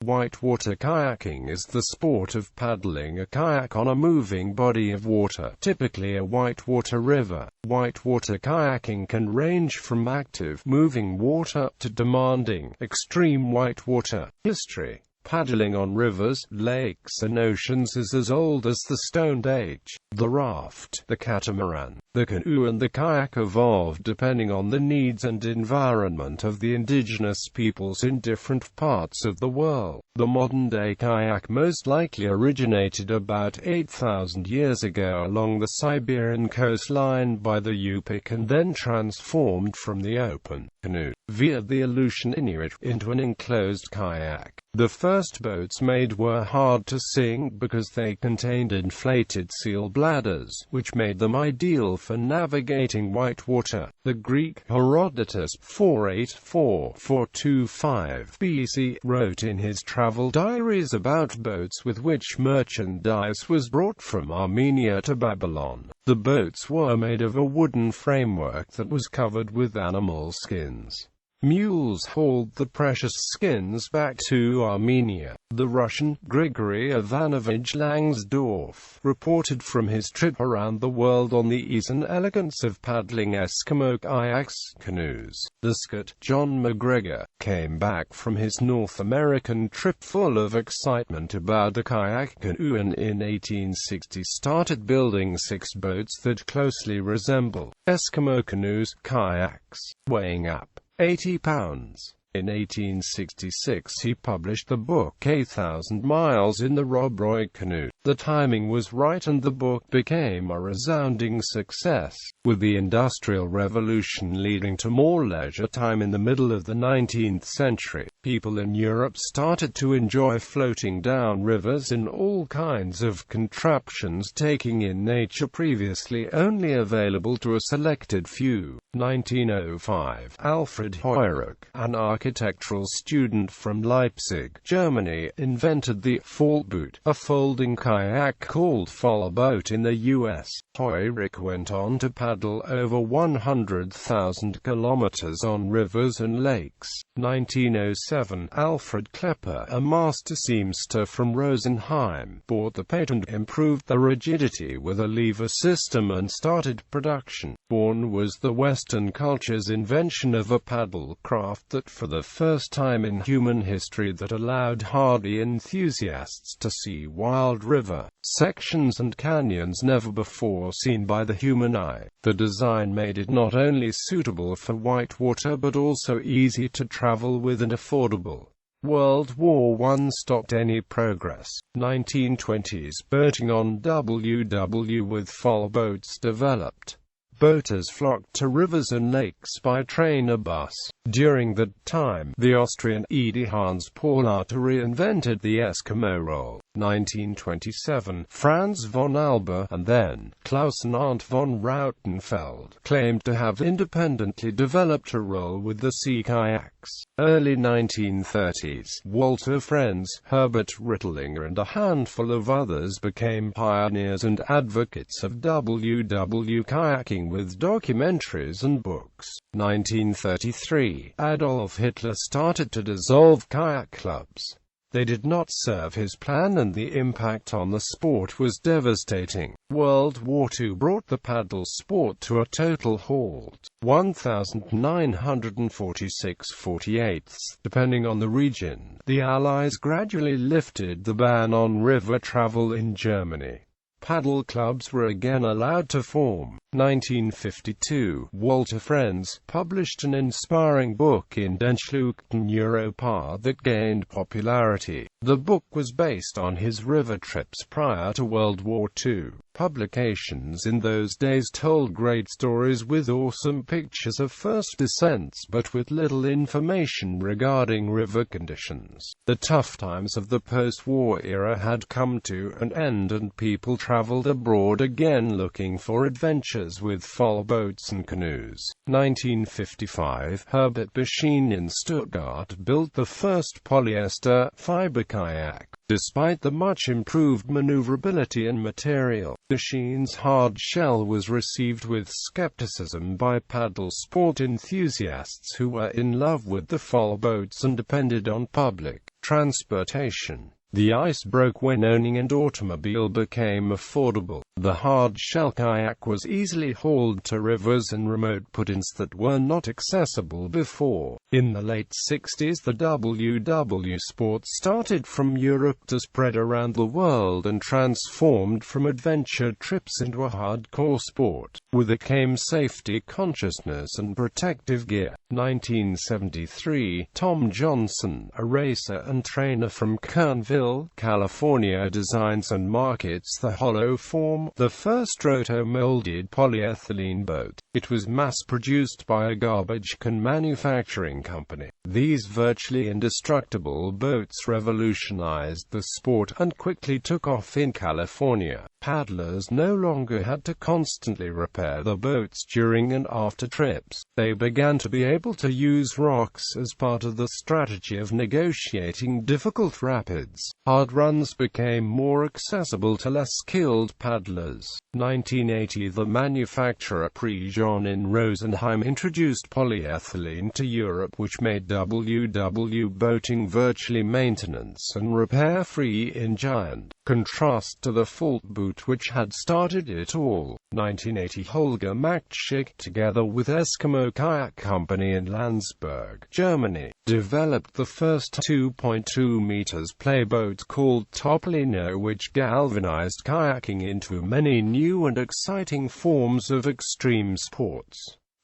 Whitewater kayaking is the sport of paddling a kayak on a moving body of water, typically a whitewater river. Whitewater kayaking can range from active, moving water, to demanding, extreme whitewater. History. Paddling on rivers, lakes and oceans is as old as the Stone Age. The raft, the catamaran, the canoe and the kayak evolved depending on the needs and environment of the indigenous peoples in different parts of the world. The modern-day kayak most likely originated about 8,000 years ago along the Siberian coastline by the Yupik and then transformed from the open canoe, via the Aleutian Inuit, into an enclosed kayak. The first boats made were hard to sink because they contained inflated seal bladders, which made them ideal for navigating whitewater. The Greek Herodotus 484–425 BC wrote in his travel diaries about boats with which merchandise was brought from Armenia to Babylon. The boats were made of a wooden framework that was covered with animal skins. Mules hauled the precious skins back to Armenia. The Russian Grigory Ivanovich Langsdorff reported from his trip around the world on the ease and elegance of paddling Eskimo kayaks, canoes. The Scot John McGregor came back from his North American trip full of excitement about the kayak canoe and in 1860 started building 6 boats that closely resemble Eskimo canoes, kayaks, weighing up 80 pounds. In 1866 he published the book 8,000 Miles in the Rob Roy Canoe. The timing was right and the book became a resounding success, with the Industrial Revolution leading to more leisure time in the middle of the 19th century. People in Europe started to enjoy floating down rivers in all kinds of contraptions, taking in nature previously only available to a selected few. 1905, Alfred Heuerich, an architectural student from Leipzig, Germany, invented the fallboot, a folding kayak called fallboat in the U.S. Heuerich went on to paddle over 100,000 kilometers on rivers and lakes. 1907, Alfred Klepper, a master seamster from Rosenheim, bought the patent, improved the rigidity with a lever system and started production. Born was the Western culture's invention of a paddle craft that for the first time in human history that allowed hardy enthusiasts to see wild river sections and canyons never before seen by the human eye. The design made it not only suitable for whitewater but also easy to travel with and affordable. World War I stopped any progress. 1920s boating on WW with fallboats developed. Boaters flocked to rivers and lakes by train or bus. During that time, the Austrian Edi Hans Paulater reinvented the Eskimo roll. 1927, Franz von Alba, and then Klaus and Arndt von Rautenfeld, claimed to have independently developed a roll with the sea kayaks. Early 1930s, Walter Frenz, Herbert Rittlinger and a handful of others became pioneers and advocates of WW kayaking with documentaries and books. 1933, Adolf Hitler started to dissolve kayak clubs. They did not serve his plan and the impact on the sport was devastating. World War II brought the paddle sport to a total halt. 1946/48, depending on the region. The Allies gradually lifted the ban on river travel in Germany. Paddle clubs were again allowed to form. 1952, Walter Frenz published an inspiring book in Den Schluchten Europa that gained popularity. The book was based on his river trips prior to World War II. Publications in those days told great stories with awesome pictures of first descents but with little information regarding river conditions. The tough times of the post-war era had come to an end and people traveled abroad again looking for adventures with fallboats and canoes. 1955, Herbert Beschin in Stuttgart built the first polyester fiber kayak. Despite the much improved maneuverability and material, Beschin's hard shell was received with skepticism by paddle sport enthusiasts who were in love with the fallboats and depended on public transportation. The ice broke when owning an automobile became affordable. The hard-shell kayak was easily hauled to rivers and remote points that were not accessible before. In the late 60s, the WW sport started from Europe to spread around the world and transformed from adventure trips into a hardcore sport. With it came safety consciousness and protective gear. 1973, Tom Johnson, a racer and trainer from Kernville, California, designs and markets the Hollow Form, the first roto-molded polyethylene boat. It was mass-produced by a garbage can manufacturing company. These virtually indestructible boats revolutionized the sport and quickly took off in California. Paddlers no longer had to constantly repair the boats during and after trips. They began to be able to use rocks as part of the strategy of negotiating difficult rapids. Hard runs became more accessible to less skilled paddlers. 1980, the manufacturer Prejean in Rosenheim introduced polyethylene to Europe, which made WW boating virtually maintenance and repair-free in giant contrast to the Fault boot which had started it all. 1980, Holger Machtschik, together with Eskimo Kayak Company in Landsberg, Germany, developed the first 2.2 meters playboat called Topolino, which galvanized kayaking into many new and exciting forms of extreme sports.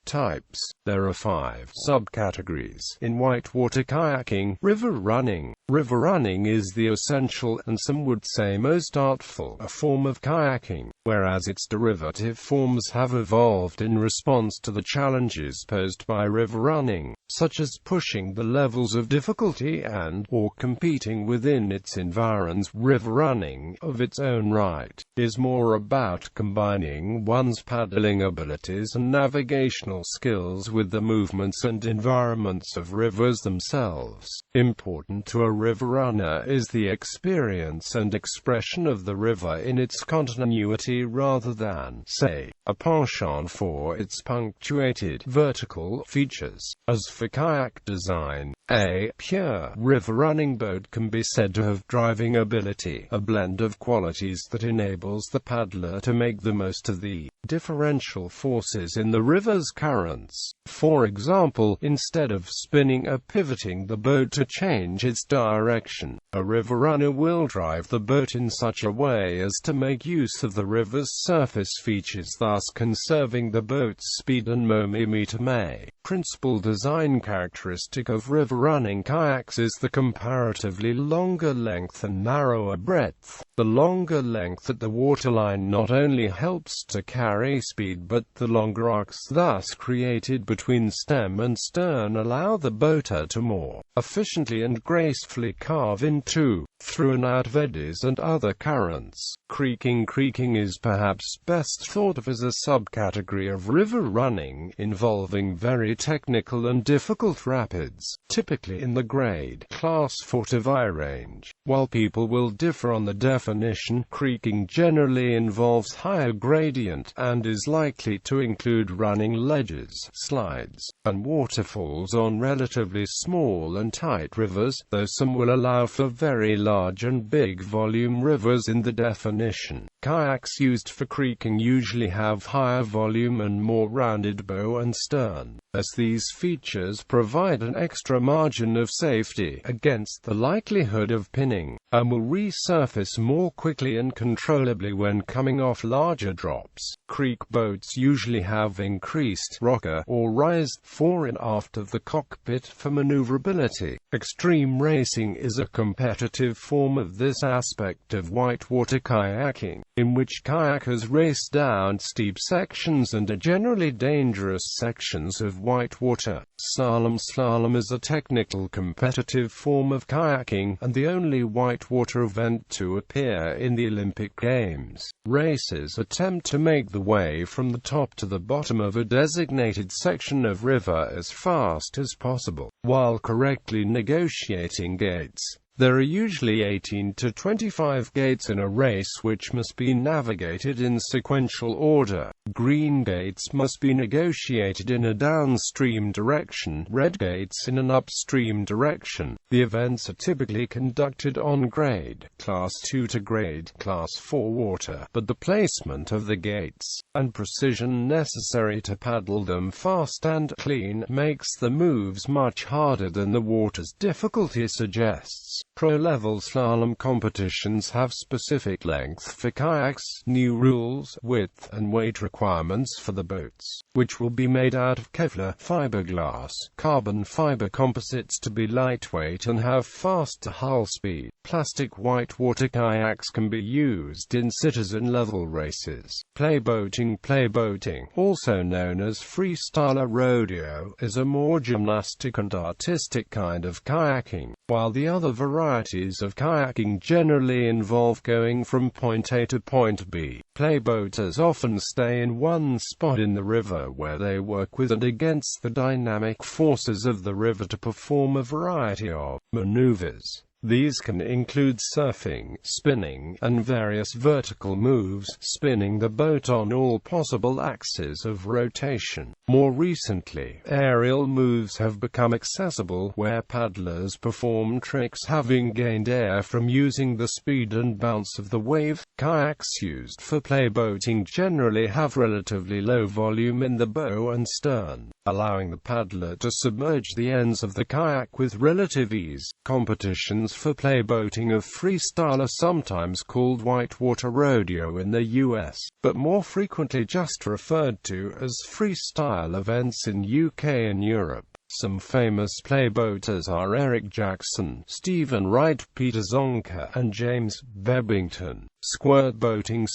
Types. There are 5 subcategories in whitewater kayaking. River running. River running is the essential, and some would say most artful, a form of kayaking, whereas its derivative forms have evolved in response to the challenges posed by river running, such as pushing the levels of difficulty and/or competing within its environs. River running, of its own right, is more about combining one's paddling abilities and navigational skills with the movements and environments of rivers themselves. Important to a river runner is the experience and expression of the river in its continuity rather than, say, a penchant for its punctuated vertical features. As for kayak design, a pure river running boat can be said to have driving ability, a blend of qualities that enables the paddler to make the most of the differential forces in the river's currents. For example, instead of spinning or pivoting the boat to change its direction, a river runner will drive the boat in such a way as to make use of the river's surface features, thus conserving the boat's speed and momentum. Principal design characteristic of river running kayaks is the comparatively longer length and narrower breadth. The longer length at the waterline not only helps to carry speed, but the longer arcs thus created between stem and stern allow the boater to more efficiently and gracefully carve into, through and out of eddies and other currents. Creaking. Creaking is perhaps best thought of as a subcategory of river running, involving very technical and difficult rapids, typically in the grade Class 4 to V range. While people will differ on the definition, creaking generally involves higher gradient, and is likely to include running ledges, slides, and waterfalls on relatively small and tight rivers, though some will allow for very large and big volume rivers in the definition. Kayaks used for creaking usually have higher volume and more rounded bow and stern, as these features provide an extra margin of safety against the likelihood of pinning, and will resurface more quickly and controllably when coming off larger drops. Creek boats usually have increased rocker or rise fore and aft of the cockpit for maneuverability. Extreme racing is a competitive form of this aspect of whitewater kayaking, in which kayakers race down steep sections and generally dangerous sections of whitewater. Slalom is a technical competitive form of kayaking, and the only whitewater event to appear in the Olympic Games. Racers attempt to make the way from the top to the bottom of a designated section of river as fast as possible, while correctly negotiating gates. There are usually 18 to 25 gates in a race which must be navigated in sequential order. Green gates must be negotiated in a downstream direction, red gates in an upstream direction. The events are typically conducted on grade, Class 2 to grade, Class 4 water, but the placement of the gates, and precision necessary to paddle them fast and clean, makes the moves much harder than the water's difficulty suggests. Pro-level slalom competitions have specific length for kayaks, new rules, width, and weight requirements for the boats, which will be made out of Kevlar, fiberglass, carbon fiber composites to be lightweight and have fast hull speed. Plastic whitewater kayaks can be used in citizen-level races. Playboating, also known as freestyle rodeo, is a more gymnastic and artistic kind of kayaking, while the other varieties of kayaking generally involve going from point A to point B. Playboaters often stay in one spot in the river where they work with and against the dynamic forces of the river to perform a variety of maneuvers. These can include surfing, spinning, and various vertical moves, spinning the boat on all possible axes of rotation. More recently, aerial moves have become accessible, where paddlers perform tricks having gained air from using the speed and bounce of the wave. Kayaks used for playboating generally have relatively low volume in the bow and stern, allowing the paddler to submerge the ends of the kayak with relative ease. Competitions for playboating of freestyle are sometimes called whitewater rodeo in the US, but more frequently just referred to as freestyle events in UK and Europe. Some famous playboaters are Eric Jackson, Stephen Wright, Peter Zonka, and James Bebbington. Squirt boating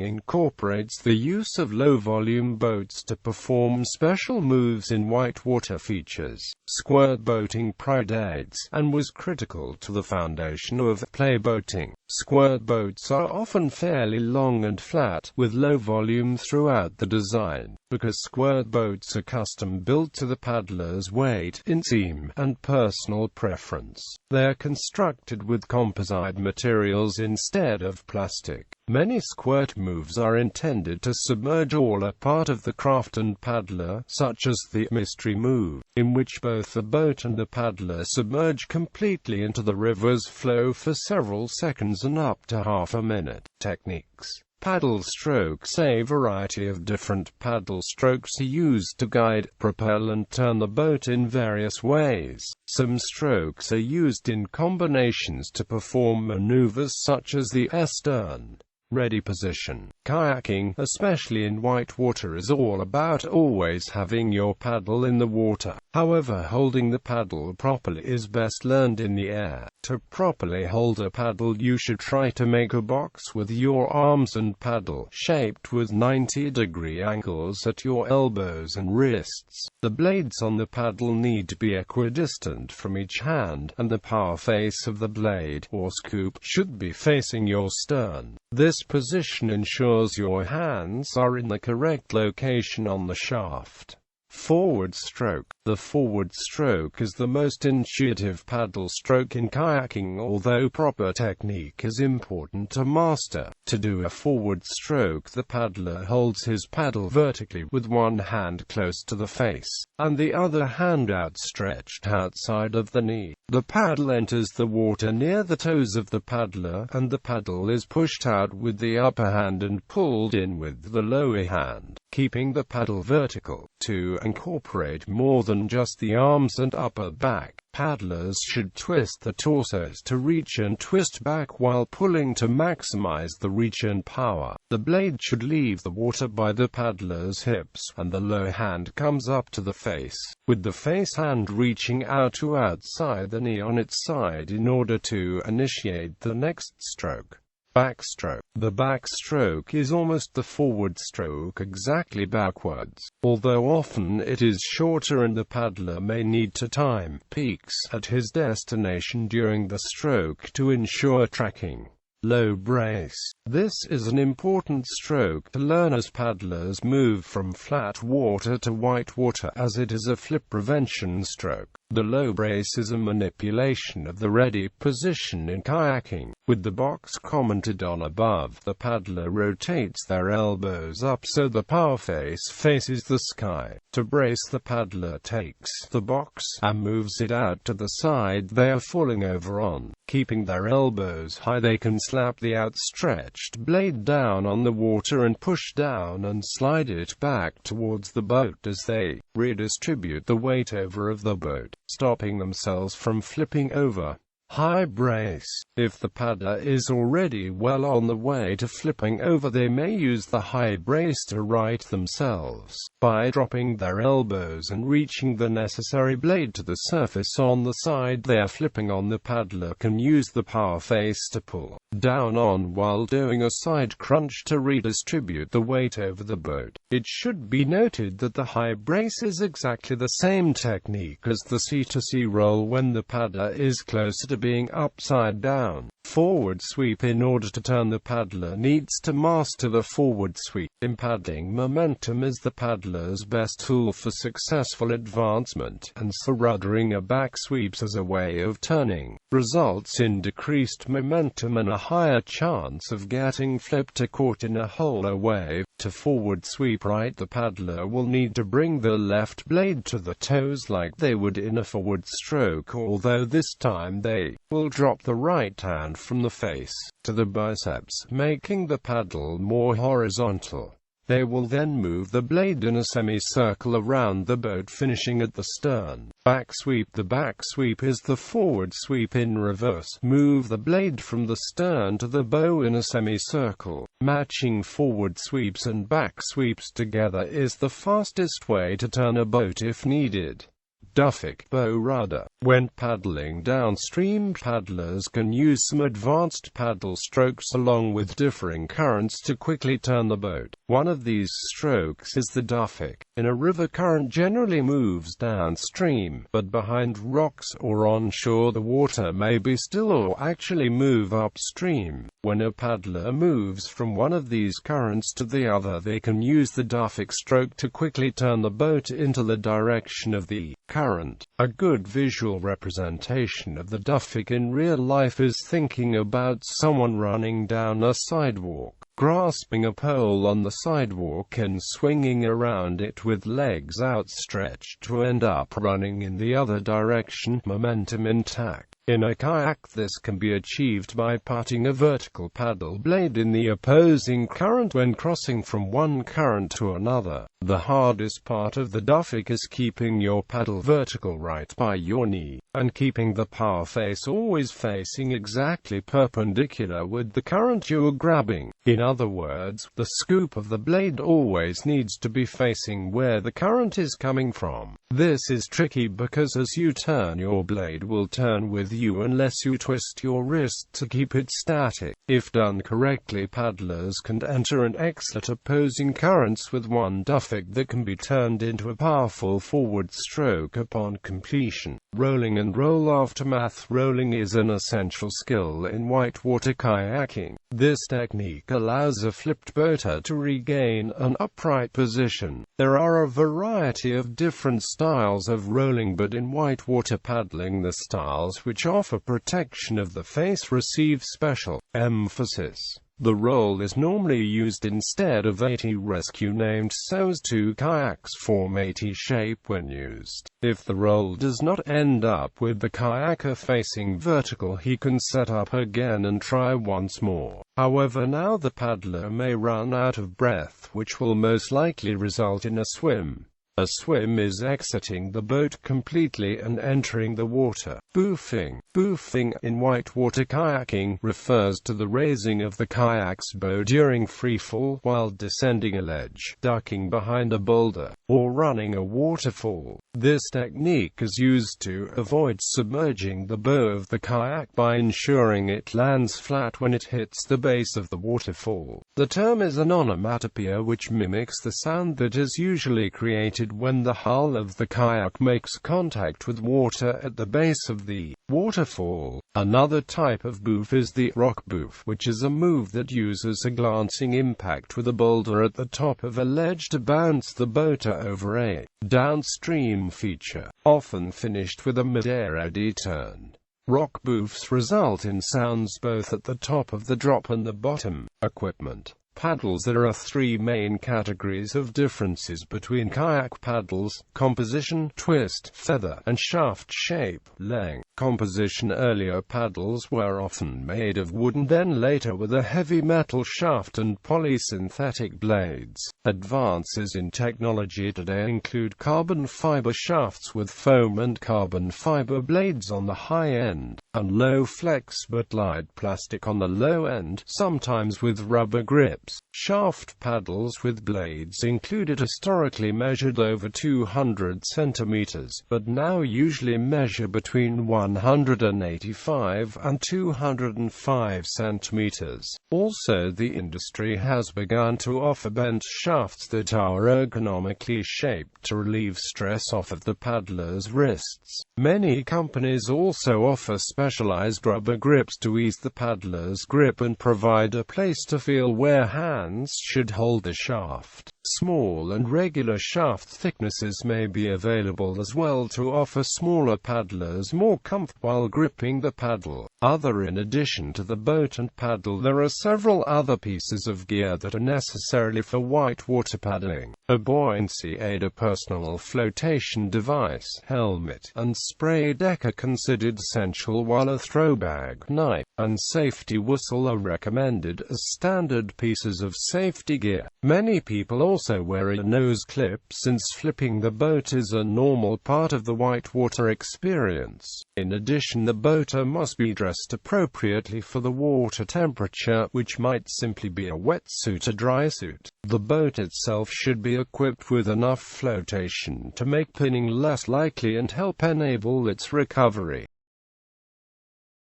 incorporates the use of low-volume boats to perform special moves in whitewater features. Squirt boating predates, and was critical to the foundation of playboating. Squirt boats are often fairly long and flat, with low volume throughout the design, because squirt boats are custom-built to the paddler's weight, inseam, and personal preference. They are constructed with composite materials instead of plastic. Many squirt moves are intended to submerge all or part of the craft and paddler, such as the mystery move, in which both the boat and the paddler submerge completely into the river's flow for several seconds and up to half a minute. Techniques. Paddle strokes. A variety of different paddle strokes are used to guide, propel and turn the boat in various ways. Some strokes are used in combinations to perform maneuvers such as the stern ready position. Kayaking, especially in whitewater, is all about always having your paddle in the water. However, holding the paddle properly is best learned in the air. To properly hold a paddle, you should try to make a box with your arms and paddle, shaped with 90-degree angles at your elbows and wrists. The blades on the paddle need to be equidistant from each hand, and the power face of the blade, or scoop, should be facing your stern. This position ensures your hands are in the correct location on the shaft. Forward stroke. The forward stroke is the most intuitive paddle stroke in kayaking, although proper technique is important to master. To do a forward stroke, the paddler holds his paddle vertically with one hand close to the face, and the other hand outstretched outside of the knee. The paddle enters the water near the toes of the paddler, and the paddle is pushed out with the upper hand and pulled in with the lower hand, keeping the paddle vertical. To incorporate more than just the arms and upper back, paddlers should twist the torsos to reach and twist back while pulling to maximize the reach and power. The blade should leave the water by the paddler's hips, and the lower hand comes up to the face, with the face hand reaching out to outside the knee on its side in order to initiate the next stroke. Backstroke. The backstroke is almost the forward stroke exactly backwards, although often it is shorter and the paddler may need to time peaks at his destination during the stroke to ensure tracking. Low brace. This is an important stroke to learn as paddlers move from flat water to white water, as it is a flip prevention stroke. The low brace is a manipulation of the ready position in kayaking. With the box commented on above, the paddler rotates their elbows up so the power face faces the sky. To brace, the paddler takes the box and moves it out to the side they are falling over on. Keeping their elbows high, they can slap the outstretched blade down on the water and push down and slide it back towards the boat as they redistribute the weight over of the boat, stopping themselves from flipping over. High brace. If the paddler is already well on the way to flipping over, they may use the high brace to right themselves. By dropping their elbows and reaching the necessary blade to the surface on the side they are flipping on, the paddler can use the power face to pull down on while doing a side crunch to redistribute the weight over the boat. It should be noted that the high brace is exactly the same technique as the sea-to-sea roll when the paddler is closer to being upside down. Forward sweep. In order to turn, the paddler needs to master the forward sweep. In paddling, momentum is the paddler's best tool for successful advancement, and so ruddering a back sweeps as a way of turning results in decreased momentum and a higher chance of getting flipped or caught in a hole or wave. To forward sweep right, the paddler will need to bring the left blade to the toes like they would in a forward stroke, although this time they will drop the right hand from the face to the biceps, making the paddle more horizontal. They will then move the blade in a semicircle around the boat, finishing at the stern. Back sweep. The back sweep is the forward sweep in reverse. Move the blade from the stern to the bow in a semicircle. Matching forward sweeps and back sweeps together is the fastest way to turn a boat if needed. Duffik. Bow rudder. When paddling downstream, paddlers can use some advanced paddle strokes along with differing currents to quickly turn the boat. One of these strokes is the duffik. In a river, current generally moves downstream, but behind rocks or on shore the water may be still or actually move upstream. When a paddler moves from one of these currents to the other, they can use the duffik stroke to quickly turn the boat into the direction of the current. A good visual representation of the duffik in real life is thinking about someone running down a sidewalk, grasping a pole on the sidewalk and swinging around it with legs outstretched to end up running in the other direction, momentum intact. In a kayak, this can be achieved by putting a vertical paddle blade in the opposing current when crossing from one current to another. The hardest part of the duffik is keeping your paddle vertical right by your knee, and keeping the power face always facing exactly perpendicular with the current you are grabbing. In other words, the scoop of the blade always needs to be facing where the current is coming from. This is tricky because as you turn, your blade will turn with you unless you twist your wrist to keep it static. If done correctly, paddlers can enter and exit opposing currents with one duffik that can be turned into a powerful forward stroke upon completion. Rolling and roll aftermath. Rolling is an essential skill in whitewater kayaking. This technique allows a flipped boater to regain an upright position. There are a variety of different styles of rolling, but in whitewater paddling, the styles which offer protection of the face receive special emphasis. The roll is normally used instead of a T-rescue, named so as two kayaks form a T-shape when used. If the roll does not end up with the kayaker facing vertical, he can set up again and try once more. However, now the paddler may run out of breath, which will most likely result in a swim. A swim is exiting the boat completely and entering the water. Boofing. Boofing in whitewater kayaking refers to the raising of the kayak's bow during freefall while descending a ledge, ducking behind a boulder, or running a waterfall. This technique is used to avoid submerging the bow of the kayak by ensuring it lands flat when it hits the base of the waterfall. The term is an onomatopoeia which mimics the sound that is usually created when the hull of the kayak makes contact with water at the base of the Waterfall. Another type of boof is the rock boof, which is a move that uses a glancing impact with a boulder at the top of a ledge to bounce the boater over a downstream feature, often finished with a mid-air eddy turn. Rock boofs result in sounds both at the top of the drop and the bottom. Equipment. Paddles. There are three main categories of differences between kayak paddles: composition, twist, feather, and shaft shape, length. Composition. Earlier paddles were often made of wood and then later with a heavy metal shaft and polysynthetic blades. Advances in technology today include carbon fiber shafts with foam and carbon fiber blades on the high end, and low-flex but light plastic on the low end, sometimes with rubber grips. Shaft paddles with blades included historically measured over 200 centimeters, but now usually measure between 185 and 205 centimeters. Also, the industry has begun to offer bent shafts that are ergonomically shaped to relieve stress off of the paddler's wrists. Many companies also offer specialized rubber grips to ease the paddler's grip and provide a place to feel where hands should hold the shaft. Small and regular shaft thicknesses may be available as well to offer smaller paddlers more comfort while gripping the paddle. In addition to the boat and paddle, there are several other pieces of gear that are necessary for whitewater paddling. A buoyancy aid, a personal flotation device, helmet, and spray deck are considered essential, while a throw bag, knife, and safety whistle are recommended as standard pieces of safety gear. Many people also wear a nose clip, since flipping the boat is a normal part of the whitewater experience. In addition, the boater must be dressed appropriately for the water temperature, which might simply be a wetsuit or dry suit. The boat itself should be equipped with enough flotation to make pinning less likely and help enable its recovery.